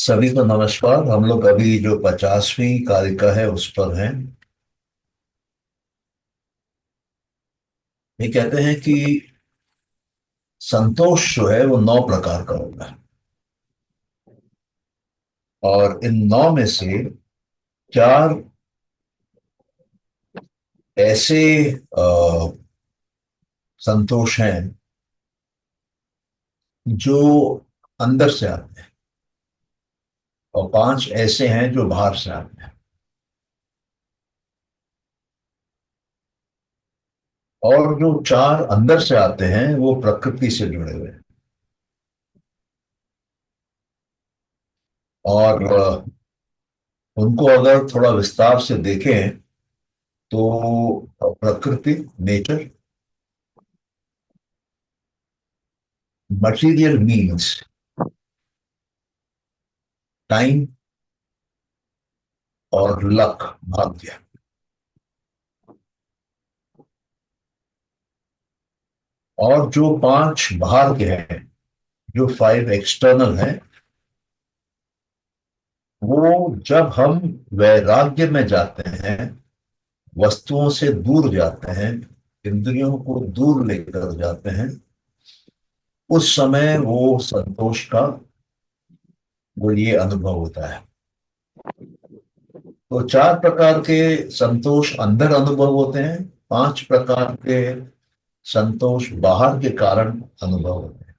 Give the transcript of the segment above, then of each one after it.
सभी को नमस्कार। हम लोग अभी जो 50वीं कारिका है उस पर हैं। ये कहते हैं कि संतोष जो है वो 9 प्रकार का होता है। और इन 9 में से 4 ऐसे संतोष हैं जो अंदर से आते हैं, और 5 ऐसे हैं जो बाहर से आते हैं। और जो 4 अंदर से आते हैं वो प्रकृति से जुड़े हुए हैं। और उनको अगर थोड़ा विस्तार से देखें तो प्रकृति, नेचर, मटीरियल मीन्स, टाइम, और लक, भाग्य। और जो 5 बाहर के हैं, जो 5 एक्सटर्नल हैं, वो जब हम वैराग्य में जाते हैं, वस्तुओं से दूर जाते हैं, इंद्रियों को दूर लेकर जाते हैं, उस समय वो संतोष का, वो ये अनुभव होता है। तो 4 प्रकार के संतोष अंदर अनुभव होते हैं, 5 प्रकार के संतोष बाहर के कारण अनुभव होते हैं।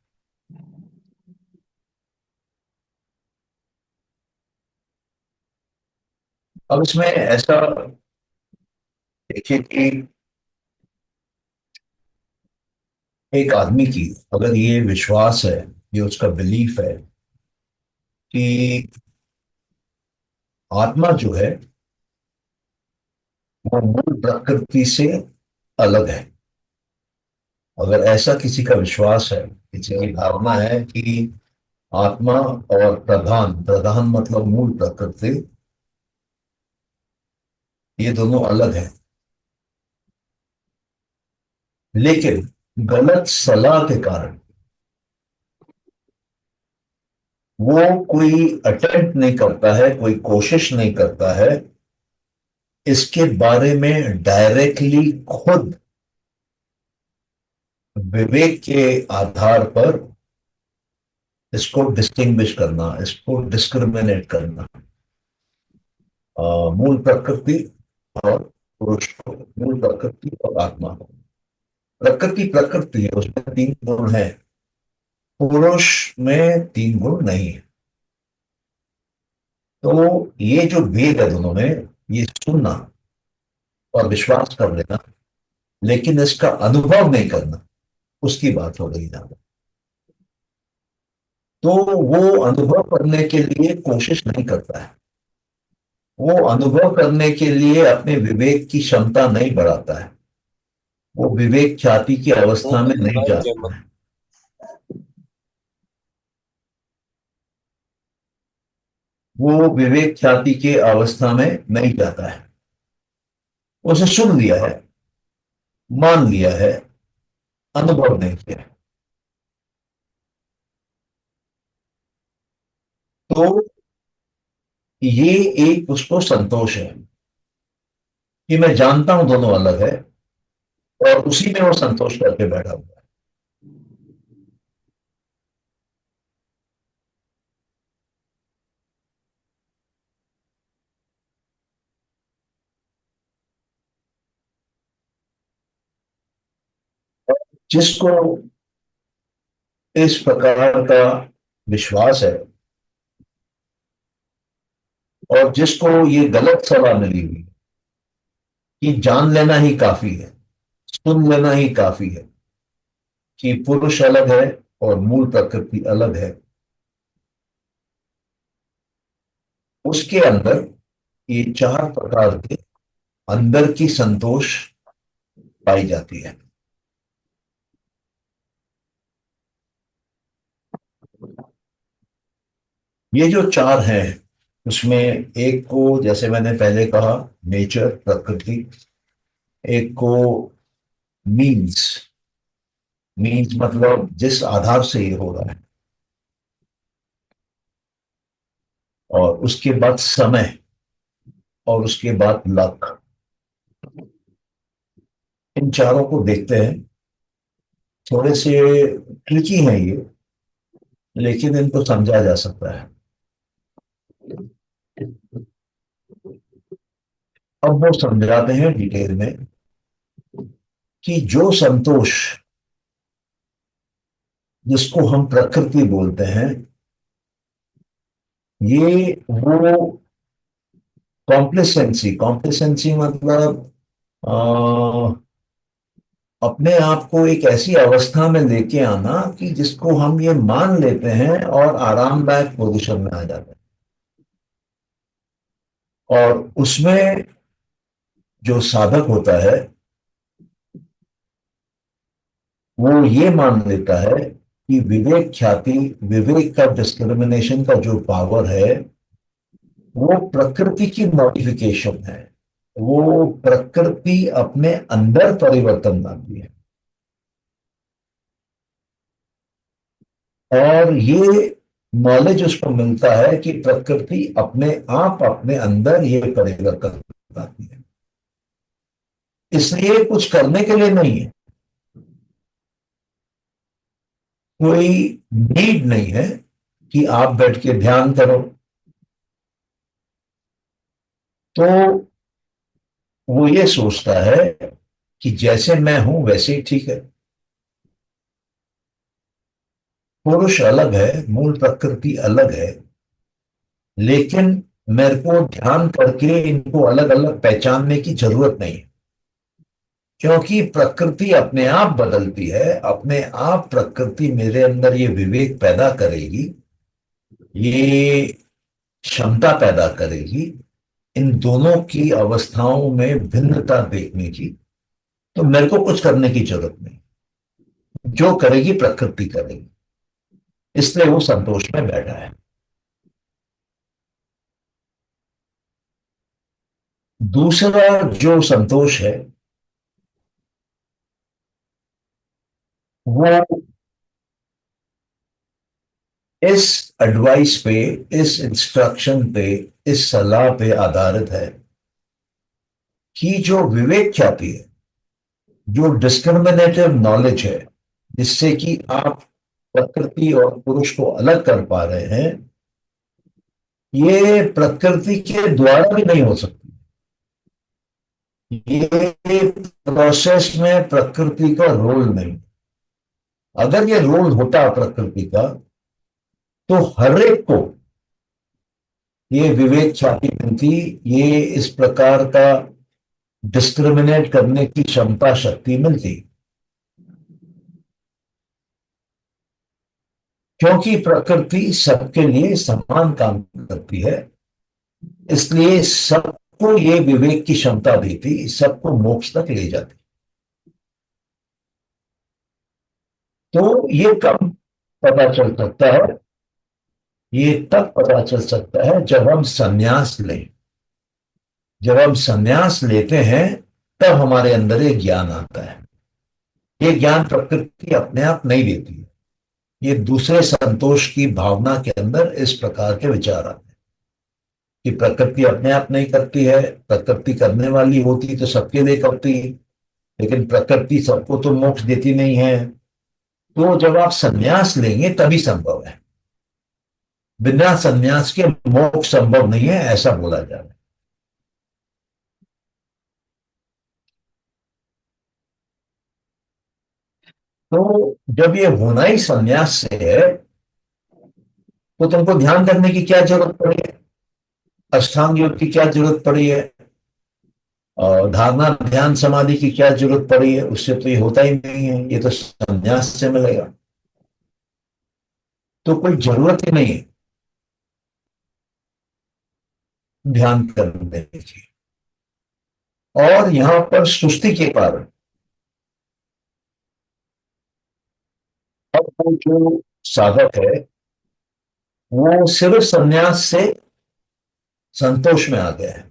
अब इसमें ऐसा देखिए कि एक आदमी की अगर ये विश्वास है, ये उसका बिलीफ है कि आत्मा जो है वो मूल प्रकृति से अलग है। अगर ऐसा किसी का विश्वास है, किसी की भावना है कि आत्मा और प्रधान, प्रधान मतलब मूल प्रकृति, ये दोनों अलग है, लेकिन गलत सलाह के कारण वो कोई अटेम्प्ट नहीं करता है, कोई कोशिश नहीं करता है इसके बारे में डायरेक्टली खुद विवेक के आधार पर इसको डिस्टिंग्विश करना, इसको डिस्क्रिमिनेट करना। मूल प्रकृति और पुरुष को, मूल प्रकृति और आत्मा को। प्रकृति प्रकृति है, उसमें 3 गुण है, पुरुष में 3 गुण नहीं है। तो ये जो भेद है दोनों में, ये सुनना और विश्वास कर लेना, लेकिन इसका अनुभव नहीं करना, उसकी बात हो रही है। तो वो अनुभव करने के लिए कोशिश नहीं करता है, वो अनुभव करने के लिए अपने विवेक की क्षमता नहीं बढ़ाता है, वो विवेक ख्याति की अवस्था में नहीं भाई जय जाता मत। है, वो विवेक ख्याति के अवस्था में नहीं जाता है। उसे सुन लिया है, मान लिया है, अनुभव नहीं किया है। तो ये एक उसको संतोष है कि मैं जानता हूं दोनों अलग है, और उसी में वो संतोष करके बैठा हुआ है। जिसको इस प्रकार का विश्वास है, और जिसको ये गलत सलाह मिली हुई कि जान लेना ही काफी है, सुन लेना ही काफी है कि पुरुष अलग है और मूल प्रकृति अलग है, उसके अंदर ये 4 प्रकार के अंदर की संतोष पाई जाती है। ये जो 4 हैं, उसमें एक को जैसे मैंने पहले कहा, नेचर, प्रकृति। एक को मीन्स, मीन्स मतलब जिस आधार से ये हो रहा है। और उसके बाद समय, और उसके बाद लक। इन चारों को देखते हैं। थोड़े से ट्रिकी हैं ये, लेकिन इनको समझा जा सकता है। अब वो समझाते हैं डिटेल में कि जो संतोष, जिसको हम प्रकृति बोलते हैं, ये वो कॉम्प्लेसेंसी, कॉम्प्लेसेंसी मतलब अपने आप को एक ऐसी अवस्था में लेके आना कि जिसको हम ये मान लेते हैं और आरामदायक पोजीशन में आ जाते हैं। और उसमें जो साधक होता है वो ये मान लेता है कि विवेक ख्याति, विवेक का डिस्क्रिमिनेशन का जो पावर है, वो प्रकृति की मॉडिफिकेशन है। वो प्रकृति अपने अंदर परिवर्तन लाती है। और ये नॉलेज उसको मिलता है कि प्रकृति अपने आप अपने अंदर ये परिवर्तन लाती है। इसलिए कुछ करने के लिए नहीं है, कोई नीड नहीं है कि आप बैठ के ध्यान करो। तो वो ये सोचता है कि जैसे मैं हूं वैसे ही ठीक है। पुरुष अलग है, मूल प्रकृति अलग है, लेकिन मेरे को ध्यान करके इनको अलग अलग पहचानने की जरूरत नहीं है। क्योंकि प्रकृति अपने आप बदलती है, अपने आप प्रकृति मेरे अंदर ये विवेक पैदा करेगी, ये क्षमता पैदा करेगी इन दोनों की अवस्थाओं में भिन्नता देखने की। तो मेरे को कुछ करने की जरूरत नहीं, जो करेगी प्रकृति करेगी। इसलिए वो संतोष में बैठा है। दूसरा जो संतोष है, वो इस एडवाइस पे, इस इंस्ट्रक्शन पे, इस सलाह पे आधारित है कि जो विवेक ख्याति है, जो डिस्क्रिमिनेटिव नॉलेज है, जिससे कि आप प्रकृति और पुरुष को अलग कर पा रहे हैं, ये प्रकृति के द्वारा भी नहीं हो सकती। ये प्रोसेस में प्रकृति का रोल नहीं। अगर ये रोल होता प्रकृति का, तो हर एक को ये विवेक ख्याति मिलती, ये इस प्रकार का डिस्क्रिमिनेट करने की क्षमता, शक्ति मिलती। क्योंकि प्रकृति सबके लिए समान काम करती है, इसलिए सबको ये विवेक की क्षमता देती, सबको मोक्ष तक ले जाती। तो ये कब पता चल सकता है? ये तब पता चल सकता है जब हम संन्यास लें। जब हम संन्यास लेते हैं, तब हमारे अंदर एक ज्ञान आता है। ये ज्ञान प्रकृति अपने आप नहीं देती है। ये दूसरे संतोष की भावना के अंदर इस प्रकार के विचार आते हैं कि प्रकृति अपने आप नहीं करती है, प्रकृति करने वाली होती तो सबके लिए करती, लेकिन प्रकृति सबको तो मोक्ष देती नहीं है। तो जब आप संन्यास लेंगे तभी संभव है, बिना संन्यास के मोक्ष संभव नहीं है, ऐसा बोला जा रहा है। तो जब ये होना ही संन्यास से है, तो तुमको ध्यान करने की क्या जरूरत पड़ी है? अष्टांग योग की क्या जरूरत पड़ी है? और धारणा, ध्यान, समाधि की क्या जरूरत पड़ी है? उससे तो ये होता ही नहीं है, ये तो संन्यास से मिलेगा। तो कोई जरूरत ही नहीं है ध्यान करने की। और यहां पर सुस्ती के कारण अब वो जो साधक है, वो सिर्फ संन्यास से संतोष में आ गया है,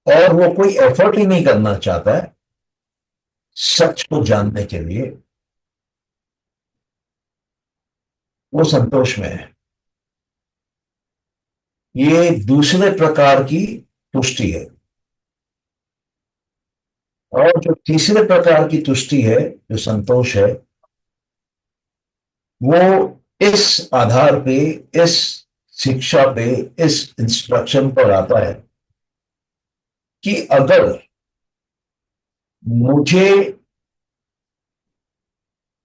और वो कोई एफर्ट ही नहीं करना चाहता है सच को जानने के लिए। वो संतोष में है। ये दूसरे प्रकार की तुष्टि है। और जो तीसरे प्रकार की तुष्टि है, जो संतोष है, वो इस आधार पे, इस शिक्षा पे, इस इंस्ट्रक्शन पर आता है कि अगर मुझे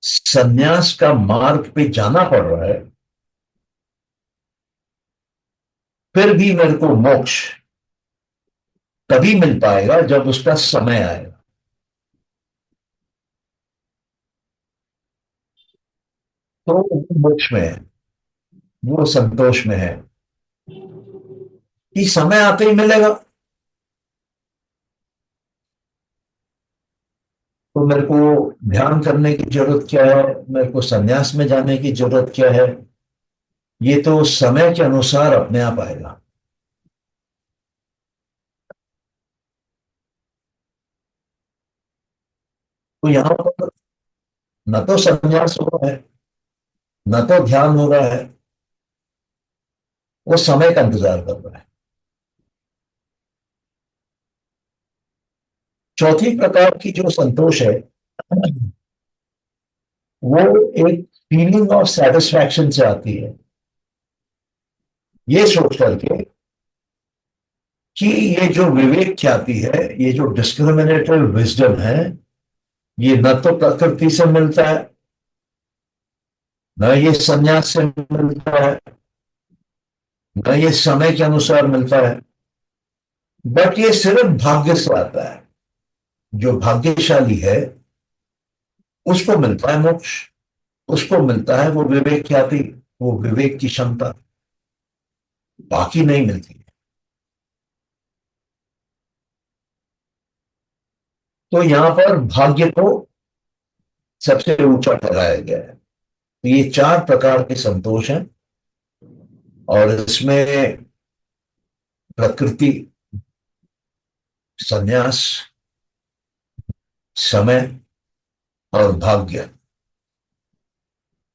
सन्यास का मार्ग पे जाना पड़ रहा है, फिर भी मेरे को मोक्ष तभी मिल पाएगा जब उसका समय आएगा। तो वो मोक्ष में है, वो संतोष में है कि समय आते ही मिलेगा। तो मेरे को ध्यान करने की जरूरत क्या है, मेरे को सन्यास में जाने की जरूरत क्या है, ये तो समय के अनुसार अपने आप आएगा। तो यहां पर न तो सन्यास हो रहा है, न तो ध्यान हो रहा है, वो समय का इंतजार कर रहा है। चौथी प्रकार की जो संतोष है, वो एक फीलिंग ऑफ सेटिस्फैक्शन से आती है, ये सोच करके कि ये जो विवेक ख्याति है, ये जो डिस्क्रिमिनेटिव विजडम है, ये न तो प्रकृति से मिलता है, न ये संन्यास से मिलता है, न ये समय के अनुसार मिलता है, बट ये सिर्फ भाग्य से आता है। जो भाग्यशाली है उसको मिलता है मोक्ष, उसको मिलता है वो विवेक ख्याति, वो विवेक की क्षमता, बाकी नहीं मिलती। तो यहां पर भाग्य को सबसे ऊंचा ठहराया गया है। तो ये चार प्रकार के संतोष हैं, और इसमें प्रकृति, संन्यास, समय और भाग्य,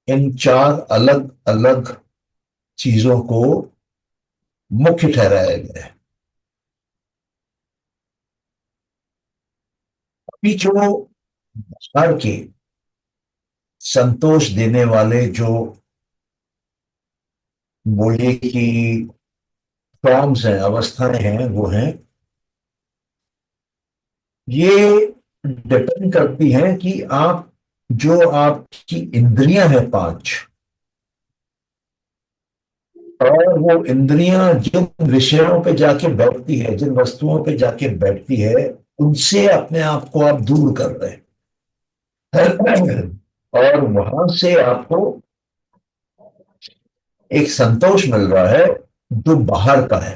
इन चार अलग अलग चीजों को मुख्य ठहराया गया है। अभी जो बाहर के संतोष देने वाले जो, बोलिए कि फॉर्म्स हैं, अवस्थाएं हैं, वो हैं, ये डिपेंड करती हैं कि आप, जो आपकी इंद्रियां हैं पांच, और वो इंद्रियां जिन विषयों पे जाके बैठती है, जिन वस्तुओं पे जाके बैठती है, उनसे अपने आप को आप दूर कर रहे हैं। और वहां से आपको एक संतोष मिल रहा है जो बाहर का है,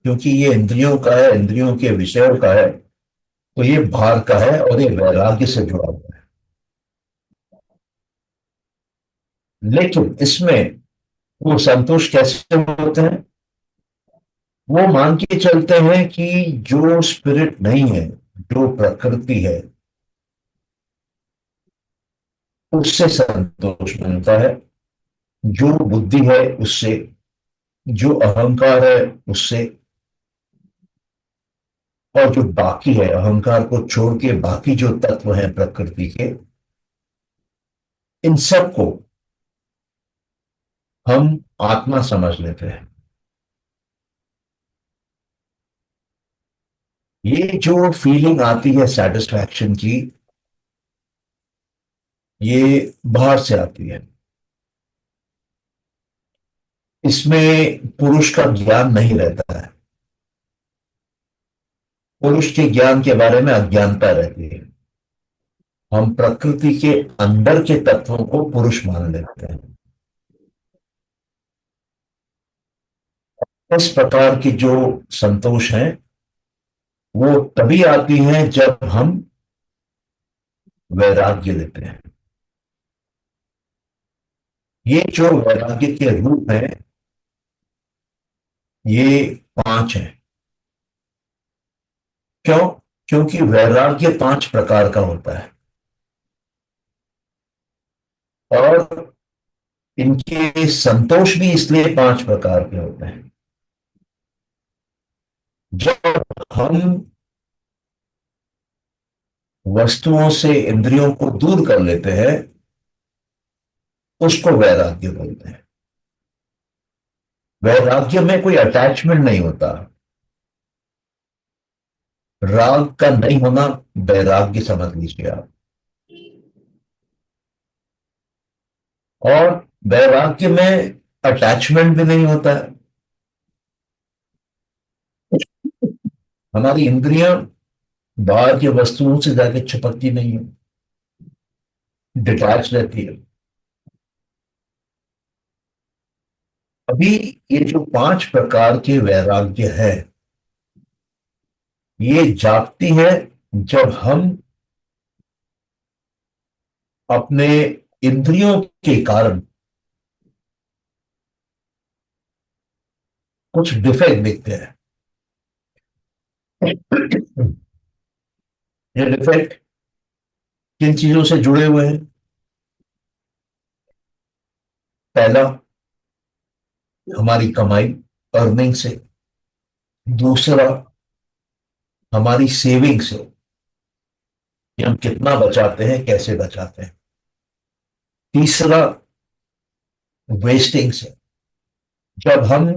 क्योंकि ये इंद्रियों का है, इंद्रियों के विषयों का है, तो ये बाहर का है और ये वैराग्य से जुड़ा हुआ है। लेकिन इसमें वो संतोष कैसे होते हैं, वो मान के चलते हैं कि जो स्पिरिट नहीं है, जो प्रकृति है, उससे संतोष मिलता है, जो बुद्धि है उससे, जो अहंकार है उससे, और जो बाकी है, अहंकार को छोड़ के बाकी जो तत्व हैं प्रकृति के, इन सब को हम आत्मा समझ लेते हैं। ये जो फीलिंग आती है सेटिस्फैक्शन की, ये बाहर से आती है। इसमें पुरुष का ज्ञान नहीं रहता है, पुरुष के ज्ञान के बारे में अज्ञानता रहती है। हम प्रकृति के अंदर के तत्वों को पुरुष मान लेते हैं। इस प्रकार की जो संतोष है, वो तभी आती हैं जब हम वैराग्य लेते हैं। ये जो वैराग्य के रूप है, ये पांच हैं। क्यों? क्योंकि वैराग्य पांच प्रकार का होता है, और इनके संतोष भी इसलिए पांच प्रकार के होते हैं। हम वस्तुओं से इंद्रियों को दूर कर लेते हैं, उसको वैराग्य बोलते हैं। वैराग्य में कोई अटैचमेंट नहीं होता। राग का नहीं होना वैराग्य समझ लीजिए आप। और वैराग्य में अटैचमेंट भी नहीं होता है। हमारी इंद्रियां बाहर की वस्तुओं से जाके चिपकती नहीं है, डिटैच रहती है। अभी ये जो 5 प्रकार के वैराग्य है, ये जागती है जब हम अपने इंद्रियों के कारण कुछ डिफेक्ट दिखते हैं। ये डिफेक्ट किन चीजों से जुड़े हुए हैं? पहला, हमारी कमाई, अर्निंग से। दूसरा, हमारी सेविंग से, कि हम कितना बचाते हैं, कैसे बचाते हैं। तीसरा, वेस्टिंग से, जब हम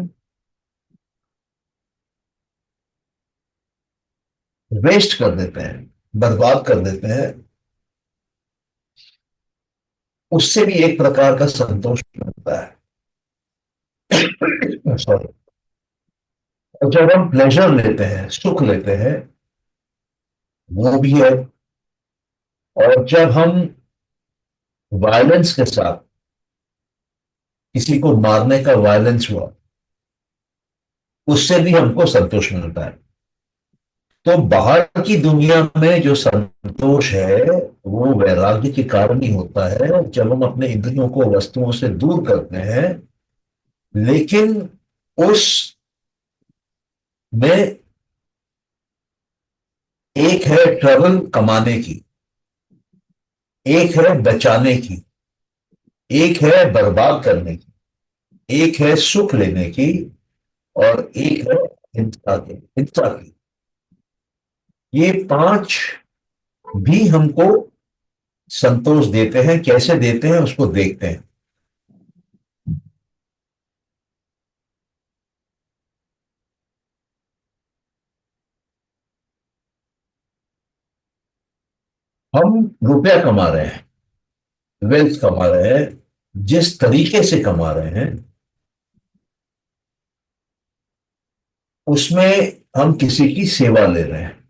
वेस्ट कर देते हैं, बर्बाद कर देते हैं, उससे भी एक प्रकार का संतोष मिलता है। सॉरी। और जब हम प्लेजर लेते हैं, सुख लेते हैं, वो भी है। और जब हम वायलेंस के साथ, किसी को मारने का वायलेंस हुआ, उससे भी हमको संतोष मिलता है। तो बाहर की दुनिया में जो संतोष है, वो वैराग्य के कारण ही होता है, जब हम अपने इंद्रियों को वस्तुओं से दूर करते हैं। लेकिन उस में एक है ट्रबल कमाने की, एक है बचाने की, एक है बर्बाद करने की, एक है सुख लेने की, और एक है हिंसा की। ये 5 भी हमको संतोष देते हैं। कैसे देते हैं उसको देखते हैं। हम रुपया कमा रहे हैं, वेल्थ कमा रहे हैं, जिस तरीके से कमा रहे हैं, उसमें हम किसी की सेवा ले रहे हैं।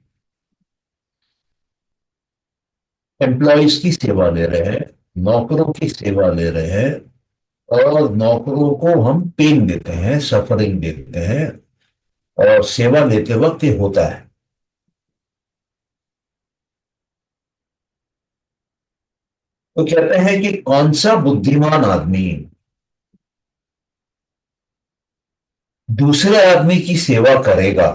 एम्प्लॉयज की सेवा ले रहे हैं, नौकरों की सेवा ले रहे हैं। और नौकरों को हम पेन देते हैं, सफरिंग देते हैं। और सेवा लेते वक्त ये होता है। तो कहते हैं कि कौन सा बुद्धिमान आदमी दूसरे आदमी की सेवा करेगा,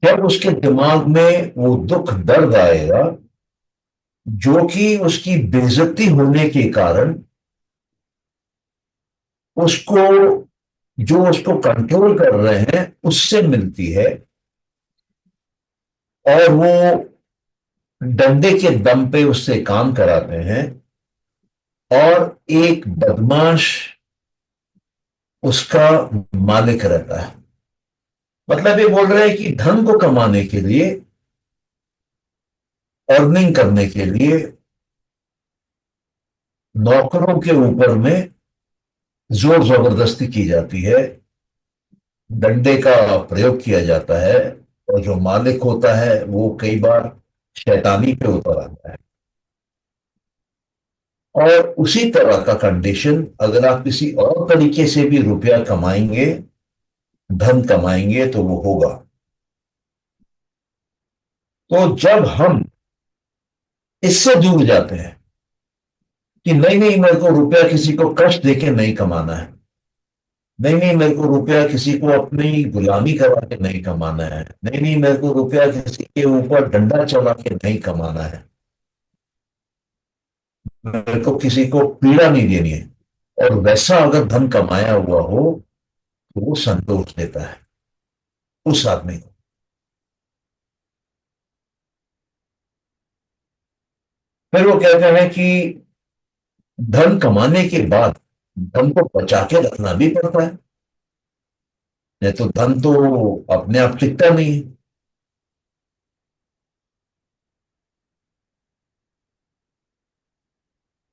जब उसके दिमाग में वो दुख दर्द आएगा, जो कि उसकी बेइज्जती होने के कारण उसको, जो उसको कंट्रोल कर रहे हैं, उससे मिलती है। और वो डंडे के दम पे उससे काम कराते हैं। और एक बदमाश उसका मालिक रहता है। मतलब ये बोल रहे हैं कि धन को कमाने के लिए, अर्निंग करने के लिए, नौकरों के ऊपर में जोर जबरदस्ती की जाती है, डंडे का प्रयोग किया जाता है। और जो मालिक होता है वो कई बार शैतानी पे उतर आता है। और उसी तरह का कंडीशन अगर आप किसी और तरीके से भी रुपया कमाएंगे, धन कमाएंगे, तो वो होगा। तो जब हम इससे दूर जाते हैं कि नहीं नहीं, मेरे को रुपया किसी को कष्ट देके नहीं कमाना है, नहीं नहीं, मेरे को रुपया किसी को अपनी गुलामी करा के नहीं कमाना है, नहीं नहीं, मेरे को रुपया किसी के ऊपर डंडा चला के नहीं कमाना है, मेरे को किसी को पीड़ा नहीं देनी है, और वैसा अगर धन कमाया हुआ हो, तो वो संतोष देता है। उस आदमी को। फिर वो कहते हैं कि धन कमाने के बाद धन को बचा के रखना भी पड़ता है, नहीं तो धन तो अपने आप टिकता नहीं है।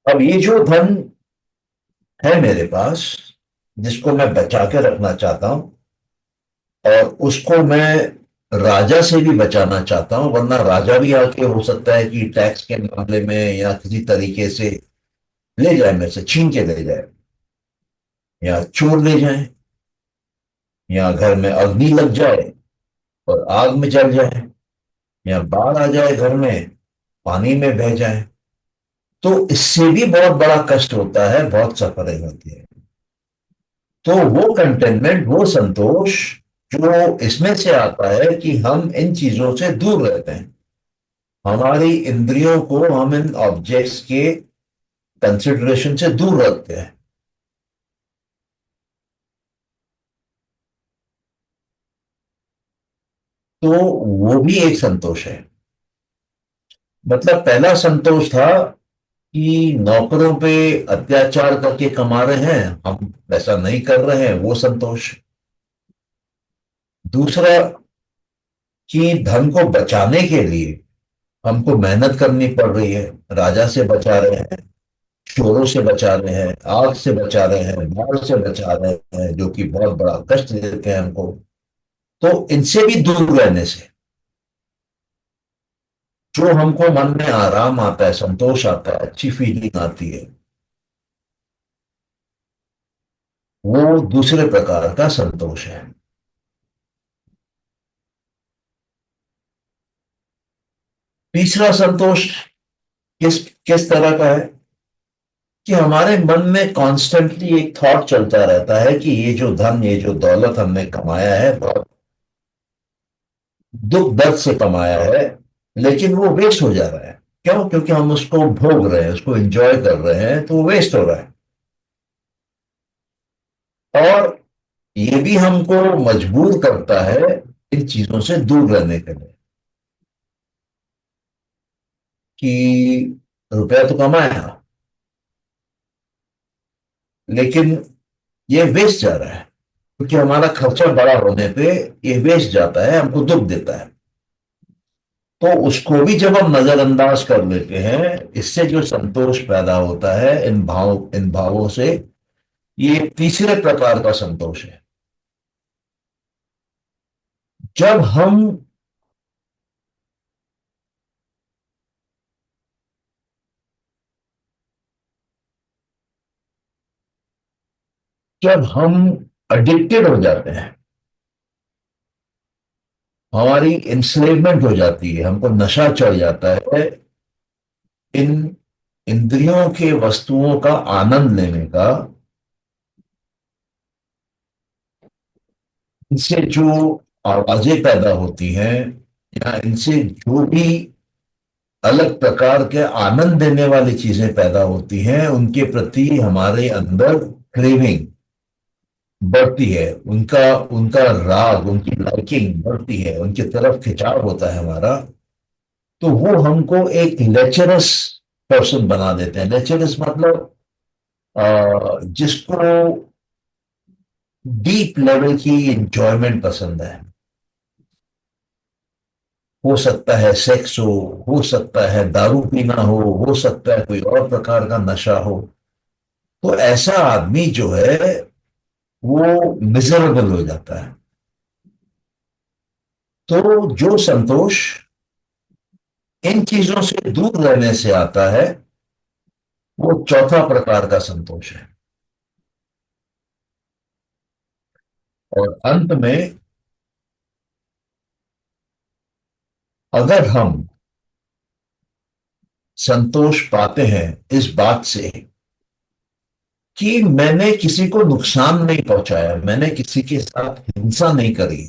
अब ये जो धन है मेरे पास, जिसको मैं बचा के रखना चाहता हूं, और उसको मैं राजा से भी बचाना चाहता हूं, वरना राजा भी आके हो सकता है कि टैक्स के मामले में या किसी तरीके से ले जाए, मेरे से छीन के ले जाए, या चोर ले जाए, या घर में अग्नि लग जाए और आग में जल जाए, या बाढ़ आ जाए घर में, पानी में बह जाए। तो इससे भी बहुत बड़ा कष्ट होता है, बहुत सफरिंग होती है। तो वो कंटेनमेंट, वो संतोष जो इसमें से आता है कि हम इन चीजों से दूर रहते हैं, हमारी इंद्रियों को हम इन ऑब्जेक्ट्स के कंसिडरेशन से दूर रखते हैं, तो वो भी एक संतोष है। मतलब पहला संतोष था कि नौकरों पे अत्याचार करके कमा रहे हैं, हम वैसा नहीं कर रहे हैं, वो संतोष। दूसरा, कि धन को बचाने के लिए हमको मेहनत करनी पड़ रही है, राजा से बचा रहे हैं, चोरों से बचा रहे हैं, आग से बचा रहे हैं, बाढ़ से बचा रहे हैं, जो कि बहुत बड़ा कष्ट देते हैं हमको। तो इनसे भी दूर रहने से जो हमको मन में आराम आता है, संतोष आता है, अच्छी फीलिंग आती है, वो दूसरे प्रकार का संतोष है। तीसरा संतोष किस किस तरह का है, कि हमारे मन में कॉन्स्टेंटली एक थॉट चलता रहता है कि ये जो धन, ये जो दौलत हमने कमाया है, बहुत दुख दर्द से कमाया है, लेकिन वो वेस्ट हो जा रहा है। क्यों? क्योंकि हम उसको भोग रहे हैं, उसको एंजॉय कर रहे हैं, तो वो वेस्ट हो रहा है। और ये भी हमको मजबूर करता है इन चीजों से दूर रहने के लिए, कि रुपया तो कमाया, लेकिन ये वेस्ट जा रहा है, क्योंकि हमारा खर्चा बड़ा होने पे ये वेस्ट जाता है, हमको दुख देता है। तो उसको भी जब हम नजरअंदाज कर लेते हैं, इससे जो संतोष पैदा होता है इन भावों से, ये तीसरे प्रकार का संतोष है। जब हम जब हम एडिक्टेड हो जाते हैं, हमारी इंस्लेवमेंट हो जाती है, हमको नशा चढ़ जाता है इन इंद्रियों के वस्तुओं का आनंद लेने का, इनसे जो आवाजें पैदा होती हैं, या इनसे जो भी अलग प्रकार के आनंद देने वाली चीजें पैदा होती हैं, उनके प्रति हमारे अंदर क्रेविंग बढ़ती है, उनका उनका राग, उनकी लाइकिंग बढ़ती है, उनकी तरफ खिंचाव होता है हमारा। तो वो हमको एक लेचरस पर्सन बना देते हैं। लेचरस मतलब जिसको डीप लेवल की एंजॉयमेंट पसंद है। हो सकता है सेक्स हो सकता है दारू पीना हो सकता है कोई और प्रकार का नशा हो। तो ऐसा आदमी जो है वो मिजरेबल हो जाता है। तो जो संतोष इन चीजों से दूर रहने से आता है, वो चौथा प्रकार का संतोष है। और अंत में, अगर हम संतोष पाते हैं इस बात से कि मैंने किसी को नुकसान नहीं पहुंचाया, मैंने किसी के साथ हिंसा नहीं करी,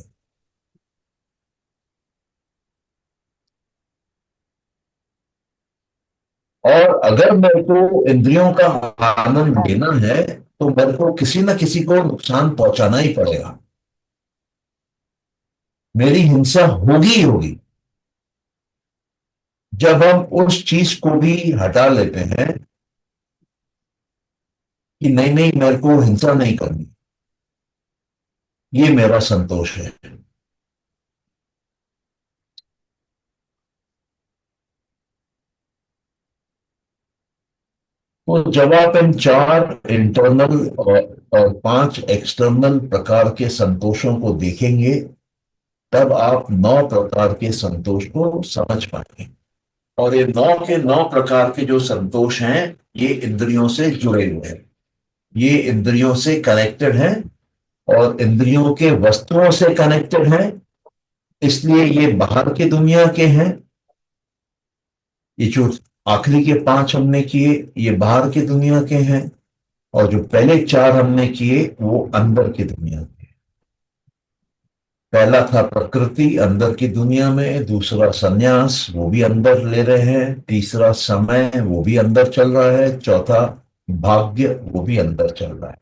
और अगर मेरे को इंद्रियों का आनंद लेना है, तो मेरे को किसी न किसी को नुकसान पहुंचाना ही पड़ेगा। मेरी हिंसा होगी ही होगी। जब हम उस चीज को भी हटा लेते हैं कि नहीं नहीं, मेरे को हिंसा नहीं करनी, ये मेरा संतोष है। तो जब आप इन चार इंटरनल और पांच एक्सटर्नल प्रकार के संतोषों को देखेंगे, तब आप नौ प्रकार के संतोष को समझ पाएंगे। और ये नौ के नौ प्रकार के जो संतोष हैं, ये इंद्रियों से जुड़े हुए हैं, ये इंद्रियों से कनेक्टेड हैं, और इंद्रियों के वस्तुओं से कनेक्टेड हैं। इसलिए ये बाहर की दुनिया के हैं। ये जो आखिरी के पांच हमने किए, ये बाहर की दुनिया के हैं। और जो पहले चार हमने किए, वो अंदर की दुनिया के। पहला था प्रकृति अंदर की दुनिया में, दूसरा संन्यास वो भी अंदर ले रहे हैं, तीसरा समय वो भी अंदर चल रहा है, चौथा भाग्य वो भी अंदर चल रहा है।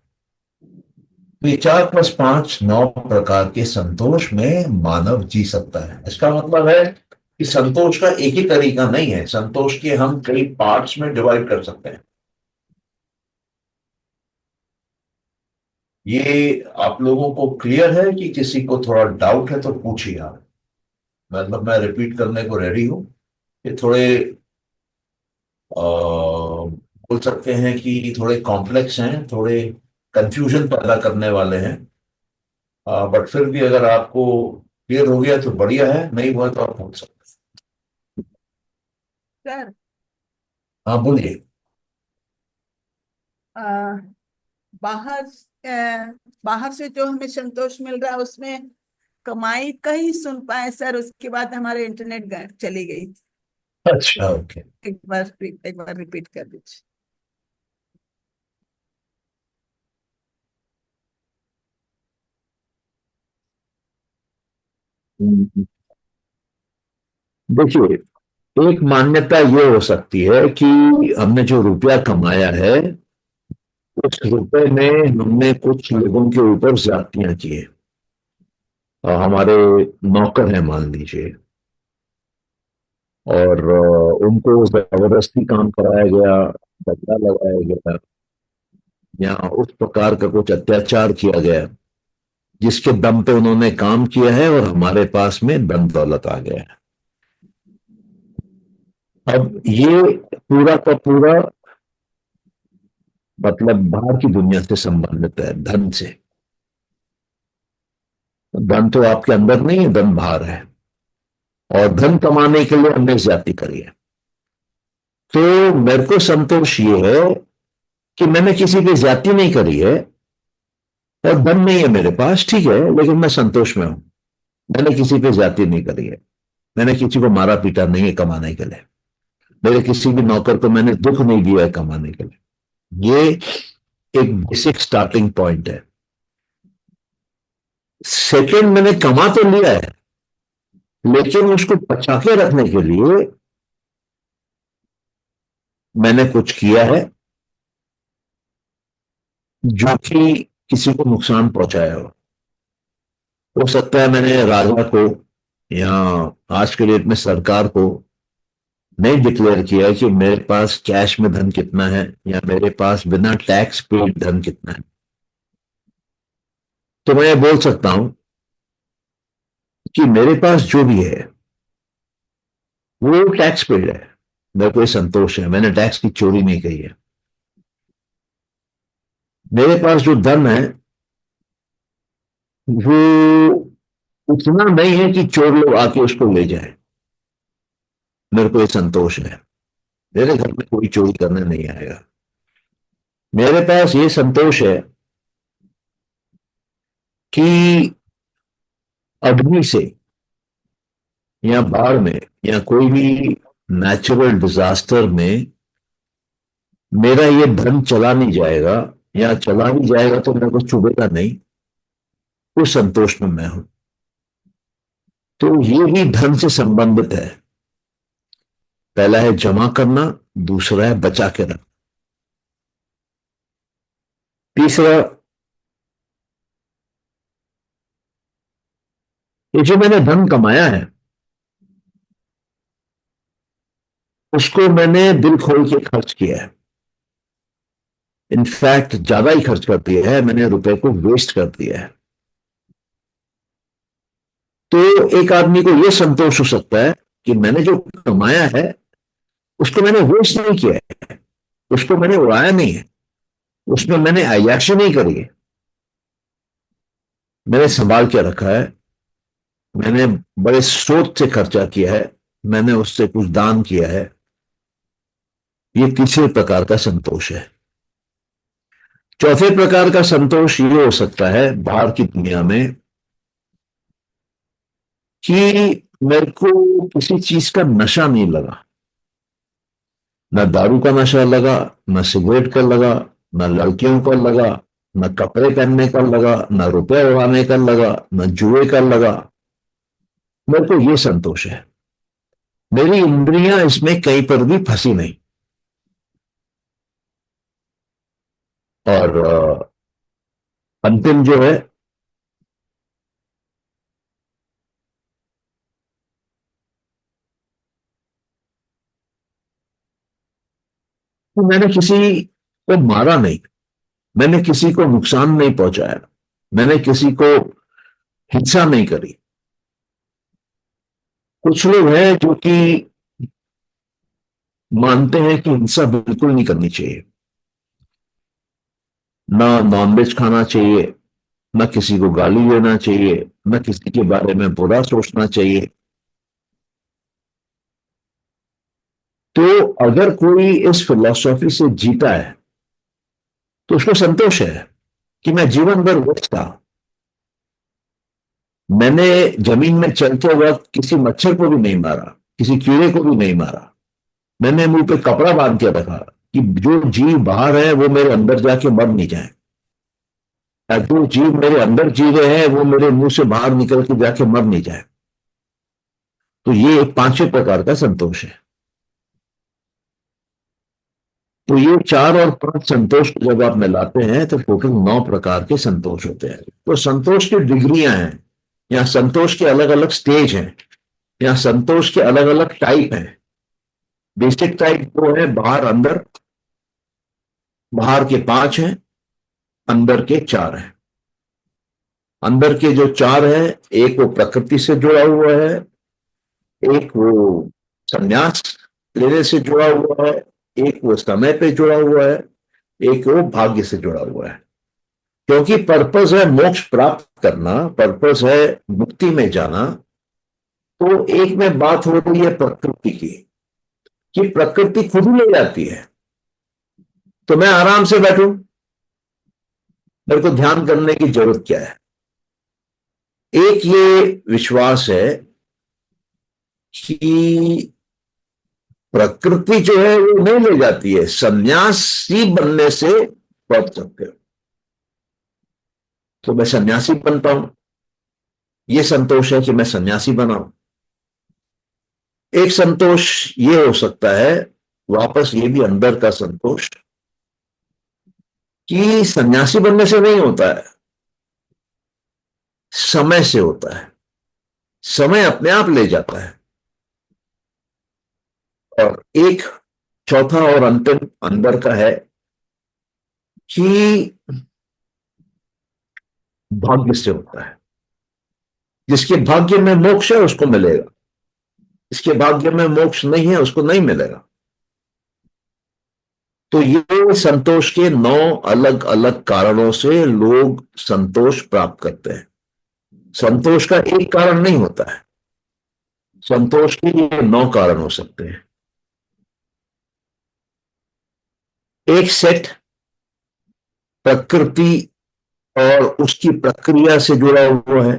तो ये चार प्लस पांच नौ प्रकार के संतोष में मानव जी सकता है। इसका मतलब है कि संतोष का एक ही तरीका नहीं है, संतोष के हम कई पार्ट्स में डिवाइड कर सकते हैं। ये आप लोगों को क्लियर है कि किसी को थोड़ा डाउट है तो पूछिए आप। मतलब मैं रिपीट करने को रेडी हूँ। ये थोड़े बोल सकते हैं कि थोड़े कॉम्प्लेक्स हैं, थोड़े कंफ्यूजन पैदा करने वाले हैं। बट फिर भी अगर आपको क्लियर हो गया तो बढ़िया है, नहीं हुआ तो आप पूछ सकते सर, हैं। हाँ बोलिए। आ, बाहर बाहर से जो हमें संतोष मिल रहा है उसमें कमाई का ही सुन पाए सर। उसके बाद हमारे इंटरनेट चली गई। अच्छा, ओके। एक बार रिपीट कर दीजिए। देखिए, एक मान्यता ये हो सकती है कि हमने जो रुपया कमाया है, उस रुपए में हमने कुछ लोगों के ऊपर ज्यादतियां की है। हमारे नौकर हैं मान लीजिए, और उनको जबरदस्ती काम कराया गया, बदला लगाया गया, या उस प्रकार का कुछ अत्याचार किया गया, जिसके दम पे उन्होंने काम किया है और हमारे पास में धन दौलत आ गया है। अब ये पूरा का पूरा मतलब बाहर की दुनिया से संबंधित है, धन से। धन तो आपके अंदर नहीं है, धन बाहर है। और धन कमाने के लिए हमने ज्यादती करी है। तो मेरे को संतोष ये है कि मैंने किसी पे ज्यादती नहीं करी है, और धन नहीं है मेरे पास, ठीक है, लेकिन मैं संतोष में हूं। मैंने किसी पे ज्यादती नहीं करी है, मैंने किसी को मारा पीटा नहीं है कमाने के लिए, मेरे किसी भी नौकर को मैंने दुख नहीं दिया है कमाने के लिए। ये एक बेसिक स्टार्टिंग पॉइंट है। सेकंड, मैंने कमा तो लिया है, लेकिन उसको बचा के रखने के लिए मैंने कुछ किया है जो कि किसी को नुकसान पहुंचाया हो सकता है मैंने राजा को या आज के डेट में सरकार को नहीं डिक्लेयर किया है कि मेरे पास कैश में धन कितना है, या मेरे पास बिना टैक्स पेड धन कितना है। तो मैं ये बोल सकता हूं कि मेरे पास जो भी है वो टैक्स पेड है। मेरे को ये संतोष है, मैंने टैक्स की चोरी नहीं की है। मेरे पास जो धन है वो उतना नहीं है कि चोर लोग आके उसको ले जाए। मेरे को ये संतोष है, मेरे घर में कोई चोरी करने नहीं आएगा। मेरे पास ये संतोष है कि अग्नि से या बाढ़ में या कोई भी नेचुरल डिजास्टर में मेरा ये धन चला नहीं जाएगा, या चला भी जाएगा तो मेरे को चुभेगा नहीं। उस संतोष में मैं हूं। तो ये भी धन से संबंधित है। पहला है जमा करना, दूसरा है बचा के रखना, तीसरा ये जो मैंने धन कमाया है उसको मैंने दिल खोल के खर्च किया है। इनफैक्ट ज्यादा ही खर्च कर दिया है, मैंने रुपए को वेस्ट कर दिया है। तो एक आदमी को यह संतोष हो सकता है कि मैंने जो कमाया है उसको मैंने वेस्ट नहीं किया है, उसको मैंने उड़ाया नहीं है, उसमें मैंने अय्याशी नहीं करी है, मैंने संभाल के रखा है, मैंने बड़े सोच से खर्चा किया है, मैंने उससे कुछ दान किया है। ये तीसरे प्रकार का संतोष है। चौथे प्रकार का संतोष ये हो सकता है बाहर की दुनिया में कि मेरे को किसी चीज का नशा नहीं लगा। न दारू का नशा लगा, न सिगरेट का लगा, न लड़कियों का लगा, न कपड़े पहनने का लगा, न रुपए उड़ाने का लगा, न जुए का लगा। मेरे को ये संतोष है। मेरी इंद्रियां इसमें कहीं पर भी फंसी नहीं। और अंतिम जो है, तो मैंने किसी को मारा नहीं, मैंने किसी को नुकसान नहीं पहुंचाया, मैंने किसी को हिंसा नहीं करी। कुछ लोग हैं जो कि मानते हैं कि हिंसा बिल्कुल नहीं करनी चाहिए, ना नॉनवेज खाना चाहिए, न किसी को गाली देना चाहिए, न किसी के बारे में बुरा सोचना चाहिए। तो अगर कोई इस फिलॉसफी से जीता है तो उसको संतोष है कि मैं जीवन भर वक्त था। मैंने जमीन में चलते वक्त किसी मच्छर को भी नहीं मारा, किसी कीड़े को भी नहीं मारा। मैंने मुंह पे कपड़ा बांध के रखा कि जो जीव बाहर है वो मेरे अंदर जाके मर नहीं जाए, या जो जीव मेरे अंदर जी रहे हैं वो मेरे मुंह से बाहर निकल के जाके मर नहीं जाए। तो ये एक पांचवें प्रकार का संतोष है। तो ये चार और पांच संतोष को जब आप मिलाते हैं तो टोटल 9 प्रकार के संतोष होते हैं। तो संतोष की डिग्रियां हैं, या संतोष के अलग अलग स्टेज हैं, या संतोष के अलग अलग टाइप हैं। बेसिक टाइप वो है बाहर अंदर, बाहर के 5 हैं, अंदर के 4 हैं। अंदर के जो 4 हैं, एक वो प्रकृति से जुड़ा हुआ है, एक वो संन्यास लेने से जुड़ा हुआ है, एक वो समय पे जुड़ा हुआ है, एक वो भाग्य से जुड़ा हुआ है। क्योंकि पर्पस है मोक्ष प्राप्त करना, पर्पस है मुक्ति में जाना। तो एक में बात हो रही है प्रकृति की, कि प्रकृति खुद ही ले जाती है। तो मैं आराम से बैठूं, मेरे को ध्यान करने की जरूरत क्या है? एक ये विश्वास है कि प्रकृति जो है वो नहीं ले जाती है, सन्यासी बनने से बढ़ सकते हो। तो मैं सन्यासी बनता हूं, ये संतोष है कि मैं सन्यासी बनाऊं। एक संतोष ये हो सकता है, वापस ये भी अंदर का संतोष, कि सन्यासी बनने से नहीं होता है, समय से होता है। समय अपने आप ले जाता है। और एक चौथा और अंतिम अंदर का है कि भाग्य से होता है। जिसके भाग्य में मोक्ष है उसको मिलेगा, जिसके भाग्य में मोक्ष नहीं है उसको नहीं मिलेगा। तो ये संतोष के 9 अलग अलग कारणों से लोग संतोष प्राप्त करते हैं। संतोष का एक कारण नहीं होता है, संतोष के ये 9 कारण हो सकते हैं। एक सेट प्रकृति और उसकी प्रक्रिया से जुड़ा हुआ है,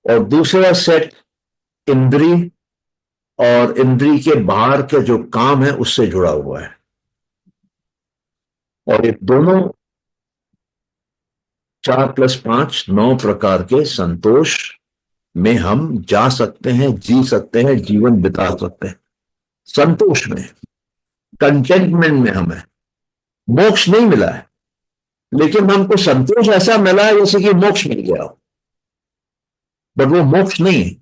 और दूसरा सेट इंद्री और इंद्री के बाहर के जो काम है उससे जुड़ा हुआ है। और ये दोनों 4 + 5 9 प्रकार के संतोष में हम जा सकते हैं, जी सकते हैं, जीवन बिता सकते हैं। संतोष में, कंटेंटमेंट में हमें मोक्ष नहीं मिला है, लेकिन हमको संतोष ऐसा मिला है जैसे कि मोक्ष मिल गया हो। बट वो मोक्ष नहीं है।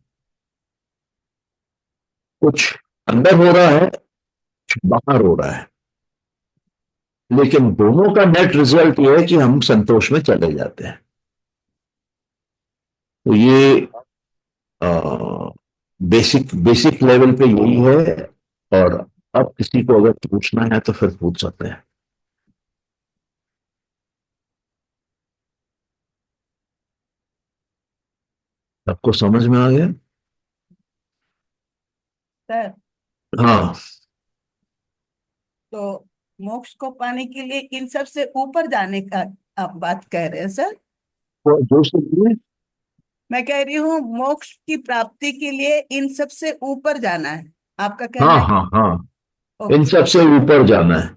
कुछ अंदर हो रहा है, कुछ बाहर हो रहा है, लेकिन दोनों का नेट रिजल्ट ये है कि हम संतोष में चले जाते हैं। तो ये बेसिक बेसिक लेवल पे यही है। और अब किसी को अगर पूछना है तो फिर पूछ सकते हैं। आपको समझ में आ गया? सर, हाँ। तो मोक्ष को पाने के लिए इन सब से ऊपर जाने का आप बात कह रहे हैं सर? तो जो से बोलिए। मैं कह रही हूँ मोक्ष की प्राप्ति के लिए इन सब से ऊपर जाना है, आपका हाँ कहना है? हाँ हाँ, इन ओके। सब से ऊपर जाना है।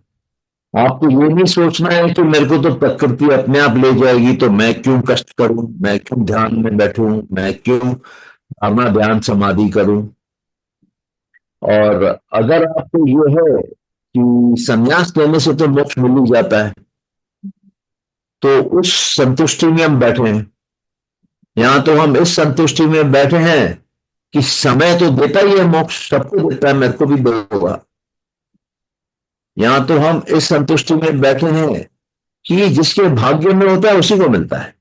आपको ये नहीं सोचना है कि मेरे को तो प्रकृति अपने आप ले जाएगी, तो मैं क्यों कष्ट करूं, मैं क्यों ध्यान में बैठूं, मैं क्यों अपना ध्यान समाधि करूं। और अगर आपको ये है कि संन्यास लेने से तो मोक्ष मिल ही जाता है, तो उस संतुष्टि में हम बैठे हैं। यहां तो हम इस संतुष्टि में बैठे हैं कि समय तो देता ही है, मोक्ष सबको देता है, मेरे को भी देगा। यहां तो हम इस संतुष्टि में बैठे हैं कि जिसके भाग्य में होता है उसी को मिलता है।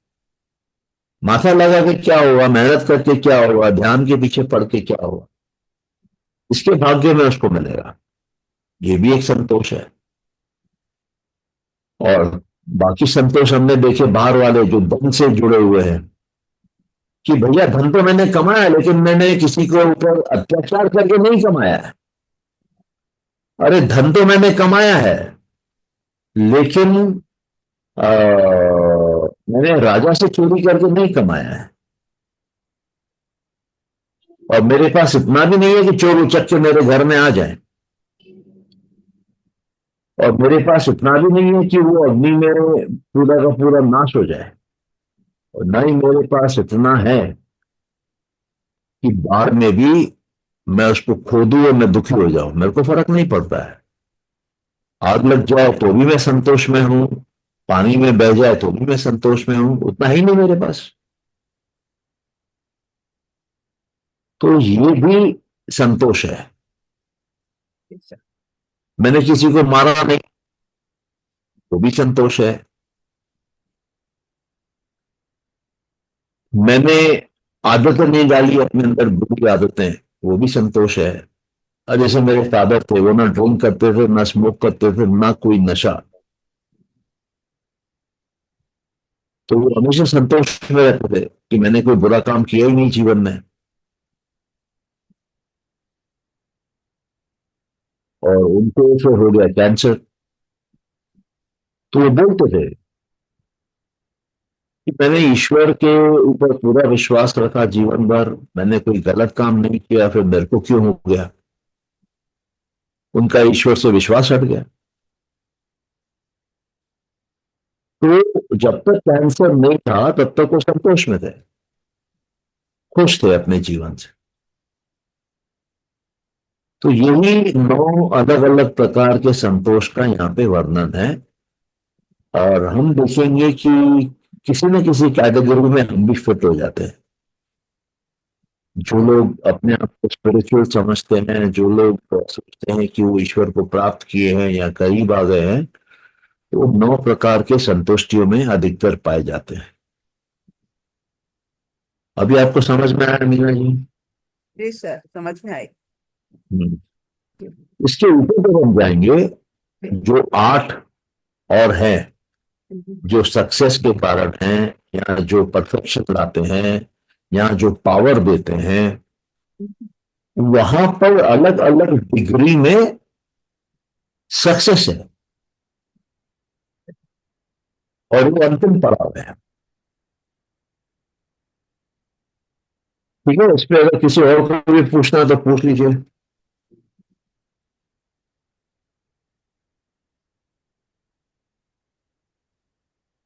माथा लगा के क्या होगा, मेहनत करके क्या होगा, ध्यान के पीछे पड़ के क्या होगा, इसके भाग्य में उसको मिलेगा। ये भी एक संतोष है। और बाकी संतोष हमने देखे बाहर वाले जो धन से जुड़े हुए हैं, कि भैया धन तो मैंने कमाया, लेकिन मैंने किसी के ऊपर अत्याचार करके नहीं कमाया है। अरे धन तो मैंने कमाया है, लेकिन मैंने राजा से चोरी करके नहीं कमाया है। और मेरे पास इतना भी नहीं है कि चोर उचक के मेरे घर में आ जाए। और मेरे पास इतना भी नहीं है कि वो अग्नि में पूरा का पूरा नाश हो जाए। और न ही मेरे पास इतना है कि बाढ़ में भी मैं उसको खो दूं और मैं दुखी हो जाऊं, मेरे को फर्क नहीं पड़ता है। आग लग जाए तो भी मैं संतोष में हूं, पानी में बह जाए तो भी मैं संतोष में हूं, उतना ही नहीं मेरे पास। तो ये भी संतोष है। मैंने किसी को मारा नहीं, तो भी संतोष है। मैंने आदतें नहीं डाली अपने अंदर, बुरी आदतें, वो भी संतोष है। और जैसे मेरे फादर थे, वो ना ड्रिंक करते थे, ना स्मोक करते थे, ना कोई नशा। तो वो हमेशा संतोष में रहते थे कि मैंने कोई बुरा काम किया ही नहीं जीवन में। और उनको फिर हो गया कैंसर। तो वो बोलते थे कि मैंने ईश्वर के ऊपर पूरा विश्वास रखा जीवन भर, मैंने कोई गलत काम नहीं किया, फिर मेरे को क्यों हो गया। उनका ईश्वर से विश्वास हट गया। तो जब तक कैंसर नहीं था तब तक वो संतोष में थे, खुश थे अपने जीवन से। तो यही 9 अलग अलग प्रकार के संतोष का यहाँ पे वर्णन है। और हम देखेंगे कि किसी न किसी कैटेगरी में हम भी फिट हो जाते हैं। जो लोग अपने आप को स्पिरिचुअल समझते हैं, जो लोग सोचते हैं कि वो ईश्वर को प्राप्त किए हैं या करीब आ गए हैं, वो 9 प्रकार के संतुष्टियों में अधिकतर पाए जाते हैं। अभी आपको समझ में आया मीना जी? जी सर, समझ में आई। हम्म। इसके ऊपर जब हम जाएंगे, जो 8 और हैं, जो सक्सेस के कारण हैं, या जो परफेक्शन लाते हैं, या जो पावर देते हैं, वहां पर अलग अलग डिग्री में सक्सेस है। और वो अंतिम पड़ाव है। ठीक है, इस पे अगर किसी और को भी पूछना है तो पूछ लीजिए।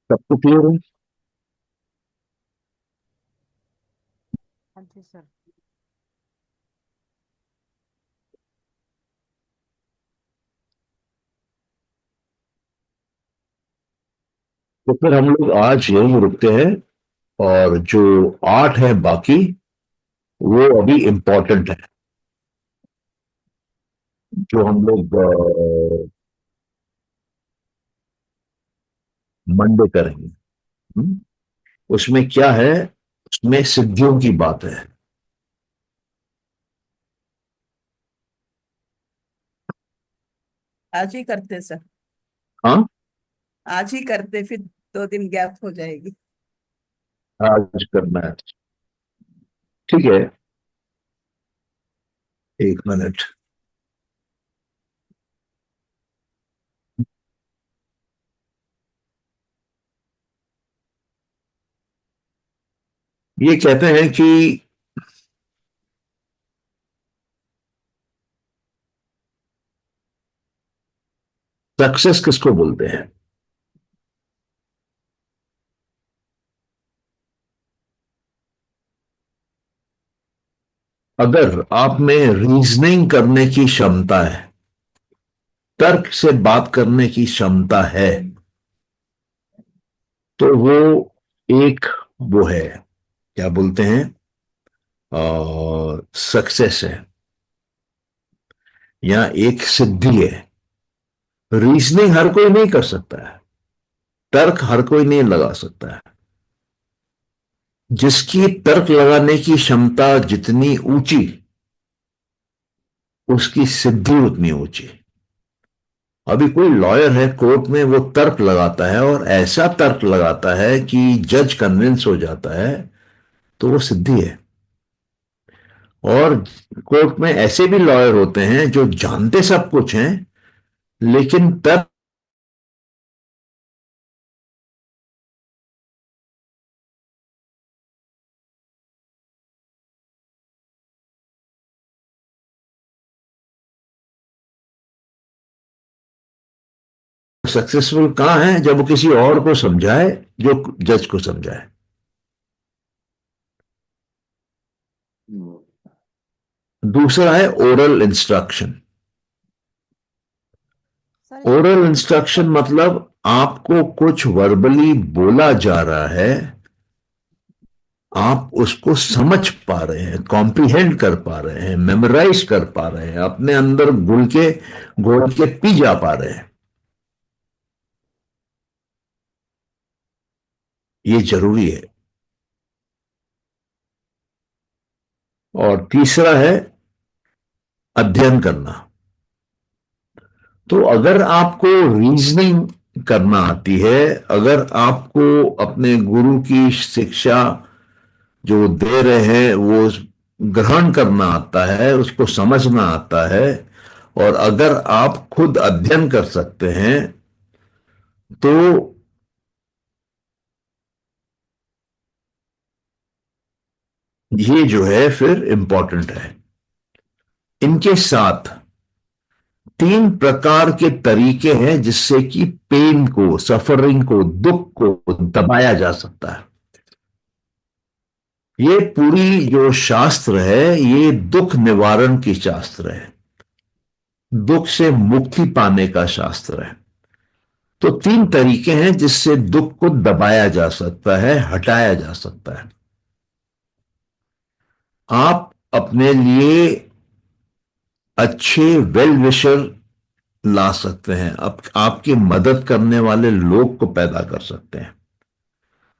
सबको क्लियर है? हाँ जी सर। तो फिर हम लोग आज यही रुकते हैं। और जो 8 है बाकी, वो अभी इम्पोर्टेंट है, जो हम लोग मंडे करेंगे। हम्म? उसमें क्या है, उसमें सिद्धियों की बात है। आज ही करते सर। हाँ, आज ही करते, फिर 2 दिन गैप हो जाएगी। आज करना है। ठीक है, 1 मिनट। ये कहते हैं कि सक्सेस किसको बोलते हैं। अगर आप में रीजनिंग करने की क्षमता है, तर्क से बात करने की क्षमता है, तो वो एक, वो है, क्या बोलते हैं, सक्सेस है, या एक सिद्धि है। रीजनिंग हर कोई नहीं कर सकता है, तर्क हर कोई नहीं लगा सकता है। जिसकी तर्क लगाने की क्षमता जितनी ऊंची, उसकी सिद्धि उतनी ऊंची। अभी कोई लॉयर है कोर्ट में, वो तर्क लगाता है और ऐसा तर्क लगाता है कि जज कन्विंस हो जाता है, तो वो सिद्धि है। और कोर्ट में ऐसे भी लॉयर होते हैं जो जानते सब कुछ हैं, लेकिन तर्क सक्सेसफुल कहां है, जब वो किसी और को समझाए जो जज को समझाए। दूसरा है ओरल इंस्ट्रक्शन। सर ये ओरल इंस्ट्रक्शन मतलब आपको कुछ वर्बली बोला जा रहा है, आप उसको समझ पा रहे हैं, कॉम्प्रिहेंड कर पा रहे हैं, मेमोराइज कर पा रहे हैं, अपने अंदर घोल के पी जा पा रहे हैं। ये जरूरी है। और तीसरा है अध्ययन करना। तो अगर आपको रीजनिंग करना आती है, अगर आपको अपने गुरु की शिक्षा जो दे रहे हैं वो ग्रहण करना आता है, उसको समझना आता है, और अगर आप खुद अध्ययन कर सकते हैं, तो ये जो है फिर इंपॉर्टेंट है। इनके साथ 3 प्रकार के तरीके हैं जिससे कि पेन को, सफरिंग को, दुख को दबाया जा सकता है। ये पूरी जो शास्त्र है, ये दुख निवारण की शास्त्र है, दुख से मुक्ति पाने का शास्त्र है। तो 3 तरीके हैं जिससे दुख को दबाया जा सकता है, हटाया जा सकता है। आप अपने लिए अच्छे वेल विशर ला सकते हैं, आपकी मदद करने वाले लोग को पैदा कर सकते हैं,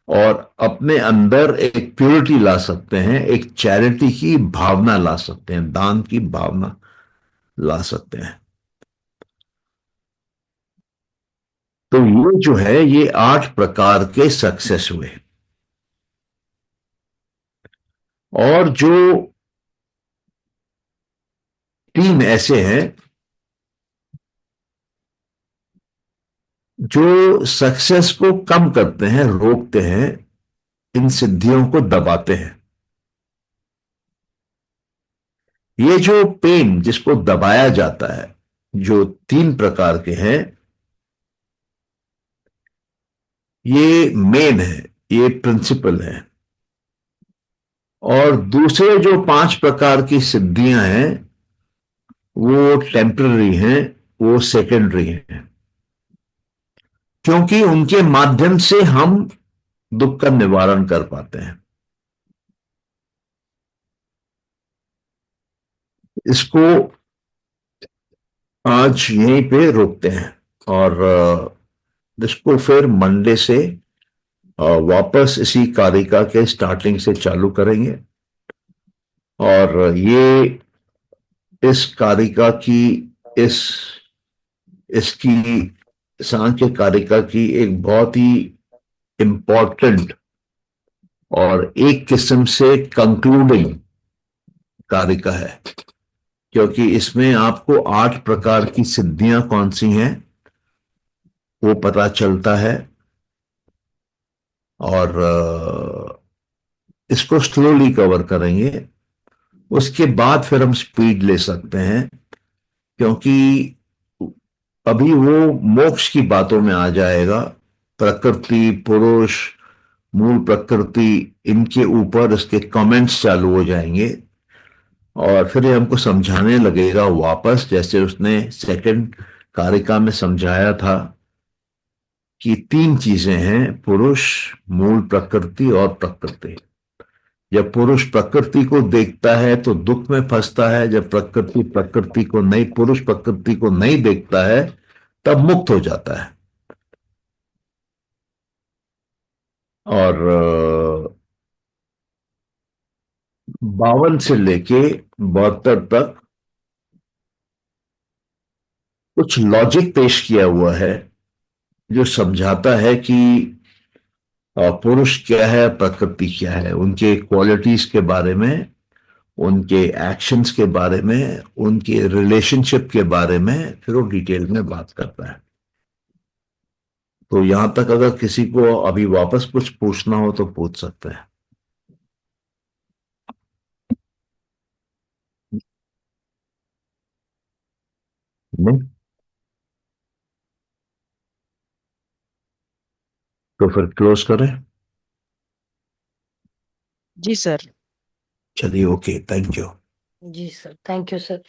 और अपने अंदर एक प्योरिटी ला सकते हैं, एक चैरिटी की भावना ला सकते हैं, दान की भावना ला सकते हैं। तो ये जो है, ये 8 प्रकार के सक्सेस हुए। और जो 3 ऐसे हैं जो सक्सेस को कम करते हैं, रोकते हैं, इन सिद्धियों को दबाते हैं। ये जो पेन जिसको दबाया जाता है, जो 3 प्रकार के हैं, ये मेन है, ये प्रिंसिपल है। और दूसरे जो 5 प्रकार की सिद्धियां हैं, वो टेम्पररी हैं, वो सेकेंडरी हैं, क्योंकि उनके माध्यम से हम दुख का निवारण कर पाते हैं। इसको आज यहीं पे रोकते हैं और इसको फिर मंडे से वापस इसी कारिका के स्टार्टिंग से चालू करेंगे। और ये इस कारिका की इस इसकी सांख्य कारिका की एक बहुत ही इम्पोर्टेंट और एक किस्म से कंक्लूडिंग कारिका है, क्योंकि इसमें आपको 8 प्रकार की सिद्धियां कौन सी हैं वो पता चलता है। और इसको स्लोली कवर करेंगे। उसके बाद फिर हम स्पीड ले सकते हैं, क्योंकि अभी वो मोक्ष की बातों में आ जाएगा। प्रकृति, पुरुष, मूल प्रकृति, इनके ऊपर इसके कमेंट्स चालू हो जाएंगे और फिर ये हमको समझाने लगेगा वापस, जैसे उसने सेकंड कारिका में समझाया था कि 3 चीजें हैं, पुरुष, मूल प्रकृति और प्रकृति। जब पुरुष प्रकृति को देखता है तो दुख में फंसता है, जब प्रकृति प्रकृति को नहीं पुरुष प्रकृति को नहीं देखता है तब मुक्त हो जाता है। और 52 से लेके 72 तक कुछ लॉजिक पेश किया हुआ है जो समझाता है कि पुरुष क्या है, प्रकृति क्या है, उनके क्वालिटीज के बारे में, उनके एक्शंस के बारे में, उनके रिलेशनशिप के बारे में फिर वो डिटेल में बात करता है। तो यहां तक अगर किसी को अभी वापस कुछ पूछना हो तो पूछ सकते हैं। नहीं तो फिर क्लोज करें। जी सर। चलिए, ओके, थैंक यू। जी सर, थैंक यू सर।